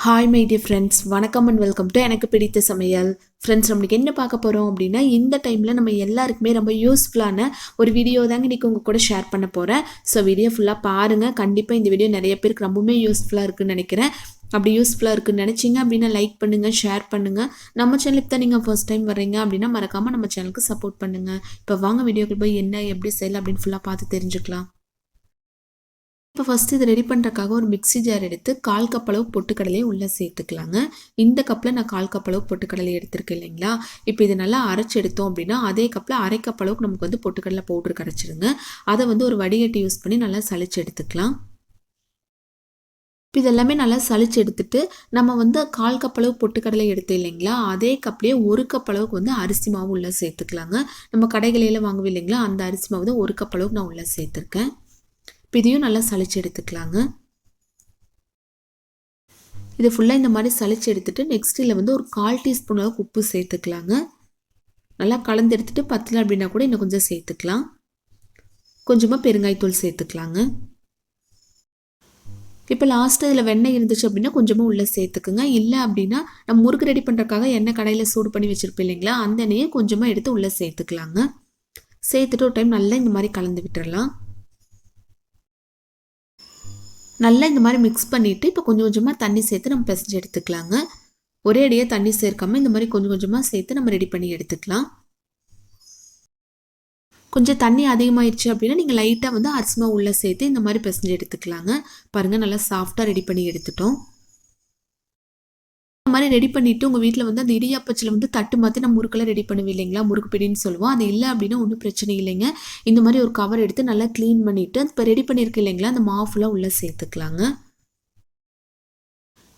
Hi my dear friends, வணக்கம் and welcome to எனக்கு பிடித்த சமையல். ஃப்ரெண்ட்ஸ், நம்மளுக்கு என்ன பார்க்க போகிறோம் அப்படின்னா, இந்த டைமில் நம்ம எல்லாருக்குமே ரொம்ப யூஸ்ஃபுல்லான ஒரு வீடியோ தாங்க இன்றைக்கி உங்கள் கூட ஷேர் பண்ண போகிறேன். ஸோ வீடியோ ஃபுல்லாக பாருங்கள். கண்டிப்பாக இந்த வீடியோ நிறைய பேருக்கு ரொம்பவுமே யூஸ்ஃபுல்லாக இருக்குதுன்னு நினைக்கிறேன். அப்படி யூஸ்ஃபுல்லாக இருக்குன்னு நினச்சிங்க அப்படின்னா லைக் பண்ணுங்கள், ஷேர் பண்ணுங்கள். நம்ம சேனலுக்கு தான் நீங்கள் ஃபர்ஸ்ட் டைம் வர்றீங்க அப்படின்னா மறக்காமல் நம்ம சேனலுக்கு சப்போர்ட் பண்ணுங்கள். இப்போ வாங்க வீடியோக்கு போய் என்ன எப்படி செய்யலாம் அப்படின்னு ஃபுல்லாக பார்த்து தெரிஞ்சுக்கலாம். இப்போ ஃபஸ்ட்டு இதை ரெடி பண்ணுறக்காக ஒரு மிக்ஸி ஜார் எடுத்து 1/4 கப் அளவு பொட்டுக்கடலையை உள்ளே சேர்த்துக்கலாங்க. இந்த கப்பில் நான் 1/4 கப் அளவு பொட்டுக்கடலை எடுத்திருக்கேன் இல்லைங்களா. இப்போ இதை நல்லா அரைச்சி எடுத்தோம் அப்படின்னா அதே கப்பில் 1/2 கப் அளவுக்கு நமக்கு வந்து பொட்டுக்கடலை பவுட்ரு கரைச்சிருங்க. அதை வந்து ஒரு வடிகட்டி யூஸ் பண்ணி நல்லா சளிச்சு எடுத்துக்கலாம். இப்போ இதெல்லாமே நல்லா சளிச்சு எடுத்துட்டு நம்ம வந்து 1/4 கப் அளவு பொட்டுக்கடலை எடுத்தோம் இல்லைங்களா, அதே கப்லேயே 1 கப் அளவுக்கு வந்து அரிசி மாவு உள்ளே சேர்த்துக்கலாங்க. நம்ம கடைகளில் வாங்குவோம் இல்லைங்களா, அந்த அரிசி மாவு தான் 1 கப் அளவுக்கு நான் உள்ளே சேர்த்துருக்கேன். இப்போ இதையும் நல்லா சளிச்சு எடுத்துக்கலாங்க. இது ஃபுல்லாக இந்த மாதிரி சளிச்சு எடுத்துட்டு நெக்ஸ்ட் இதில் வந்து ஒரு 1/4 டீஸ்பூன் அளவுக்கு உப்பு சேர்த்துக்கலாங்க. நல்லா கலந்து எடுத்துட்டு பத்தல அப்படின்னா கூட இன்னும் கொஞ்சம் சேர்த்துக்கலாம். கொஞ்சமாக பெருங்காயத்தூள் சேர்த்துக்கலாங்க. இப்போ லாஸ்ட்டு இதில் வெண்ணெய் இருந்துச்சு அப்படின்னா கொஞ்சமாக உள்ளே சேர்த்துக்குங்க. இல்லை அப்படின்னா நம்ம முறுக்கு ரெடி பண்ணுறதுக்காக எண்ணெய் கடையில் சூடு பண்ணி வச்சுருப்போம் இல்லைங்களா, அந்த எண்ணெயை கொஞ்சமாக எடுத்து உள்ளே சேர்த்துக்கலாங்க. சேர்த்துட்டு ஒரு டைம் நல்லா இந்த மாதிரி கலந்து விட்டுறலாம். நல்லா இந்த மாதிரி மிக்ஸ் பண்ணிவிட்டு இப்போ கொஞ்சம் கொஞ்சமாக தண்ணி சேர்த்து நம்ம பிசைஞ்சு எடுத்துக்கலாங்க. ஒரே அடியாக தண்ணி சேர்க்காமல் இந்த மாதிரி கொஞ்சம் கொஞ்சமாக சேர்த்து நம்ம ரெடி பண்ணி எடுத்துக்கலாம். கொஞ்சம் தண்ணி அதிகமாகிடுச்சு அப்படின்னா நீங்கள் லைட்டாக வந்து அரிசி மாவு உள்ளே சேர்த்து இந்த மாதிரி பிசைஞ்சு எடுத்துக்கலாங்க. பாருங்கள், நல்லா சாஃப்டாக ரெடி பண்ணி எடுத்துட்டோம். இந்த மாதிரி ரெடி பண்ணிவிட்டு உங்கள் வீட்டில் வந்து அந்த இடியாப்பச்சில் வந்து தட்டு மாற்றி நம்ம முறுக்கெல்லாம் ரெடி பண்ணுவோம் இல்லைங்களா, முறுக்கு பிடின்னு சொல்லுவோம். அது இல்லை அப்படின்னா ஒன்றும் பிரச்சனை இல்லைங்க. இந்த மாதிரி ஒரு கவர் எடுத்து நல்லா க்ளீன் பண்ணிவிட்டு இப்போ ரெடி பண்ணியிருக்கு இல்லைங்களா, அந்த மாவு ஃபுல்லாக உள்ளே சேர்த்துக்கலாங்க.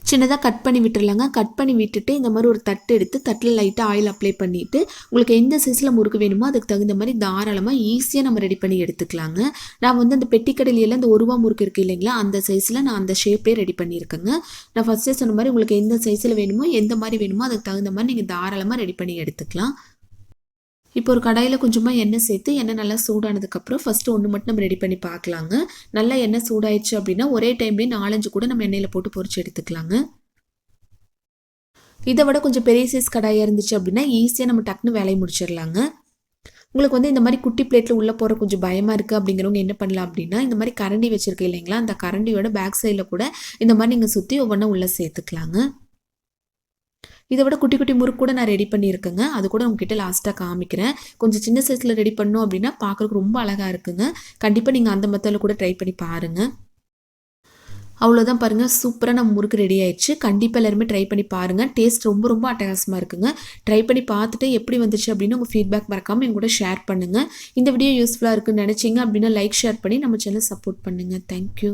சின்னதாக கட் பண்ணி விட்டுருலாங்க. கட் பண்ணி விட்டுட்டு இந்த மாதிரி ஒரு தட்டு எடுத்து தட்டில் லைட்டாக ஆயில் அப்ளை பண்ணிவிட்டு உங்களுக்கு எந்த சைஸில் முறுக்கு வேணுமோ அதுக்கு தகுந்த மாதிரி தாராளமாக ஈஸியாக நம்ம ரெடி பண்ணி எடுத்துக்கலாங்க. நான் வந்து அந்த பெட்டிக்கடையில இந்த 1 ரூபா முறுக்கு இருக்குது இல்லைங்களா, அந்த சைஸில் நான் அந்த ஷேப்லேயே ரெடி பண்ணியிருக்கேங்க. நான் ஃபஸ்ட்டே சொன்ன மாதிரி உங்களுக்கு எந்த சைஸில் வேணுமோ எந்த மாதிரி வேணுமோ அதுக்கு தகுந்த மாதிரி நீங்கள் தாராளமாக ரெடி பண்ணி எடுத்துக்கலாம். இப்போ ஒரு கடாயில் கொஞ்சமாக எண்ணெய் சேர்த்து எண்ணெய் நல்லா சூடானதுக்கப்புறம் ஃபஸ்ட்டு ஒன்று மட்டும் நம்ம ரெடி பண்ணி பார்க்கலாங்க. நல்லா எண்ணெய் சூடாயிடுச்சு அப்படின்னா ஒரே டைம்லேயே 4-5 கூட நம்ம எண்ணெயில் போட்டு பொரிச்சு எடுத்துக்கலாங்க. இதை விட கொஞ்சம் பெரிய சைஸ் கடாயாக இருந்துச்சு அப்படின்னா ஈஸியாக நம்ம டக்குன்னு வேலையை முடிச்சிடலாங்க. உங்களுக்கு வந்து இந்த மாதிரி குட்டி பிளேட்டில் உள்ளே போகிற கொஞ்சம் பயமாக இருக்குது அப்படிங்கிறவங்க என்ன பண்ணலாம் அப்படின்னா இந்த மாதிரி கரண்டி வச்சுருக்கேன் இல்லைங்களா, அந்த கரண்டியோட பேக் சைடில் கூட இந்த மாதிரி நீங்கள் சுற்றி ஒவ்வொன்றா உள்ளே சேர்த்துக்கலாங்க. இதை விட குட்டி குட்டி முறுக்கு கூட நான் ரெடி பண்ணியிருக்கேங்க. அது கூட உங்ககிட்ட லாஸ்ட்டாக காமிக்கிறேன். கொஞ்சம் சின்ன சைஸில் ரெடி பண்ணோம் அப்படின்னா பார்க்குறதுக்கு ரொம்ப அழகாக இருக்குங்க. கண்டிப்பாக நீங்கள் அந்த மெத்தடில் கூட ட்ரை பண்ணி பாருங்கள். அவ்வளோதான் பாருங்கள், சூப்பராக நம்ம முறுக்கு ரெடி ஆயிடுச்சு. கண்டிப்பாக எல்லாருமே ட்ரை பண்ணி பாருங்கள். டேஸ்ட் ரொம்ப ரொம்ப அட்டகாசமாக இருக்குங்க. ட்ரை பண்ணி பார்த்துட்டு எப்படி வந்துச்சு அப்படின்னு உங்கள் ஃபீட்பேக் மறக்காமல் என் கூட ஷேர் பண்ணுங்கள். இந்த வீடியோ யூஸ்ஃபுல்லாக இருக்குன்னு நினச்சிங்க அப்படின்னா லைக் ஷேர் பண்ணி நம்ம சேனல் சப்போர்ட் பண்ணுங்கள். தேங்க்யூ.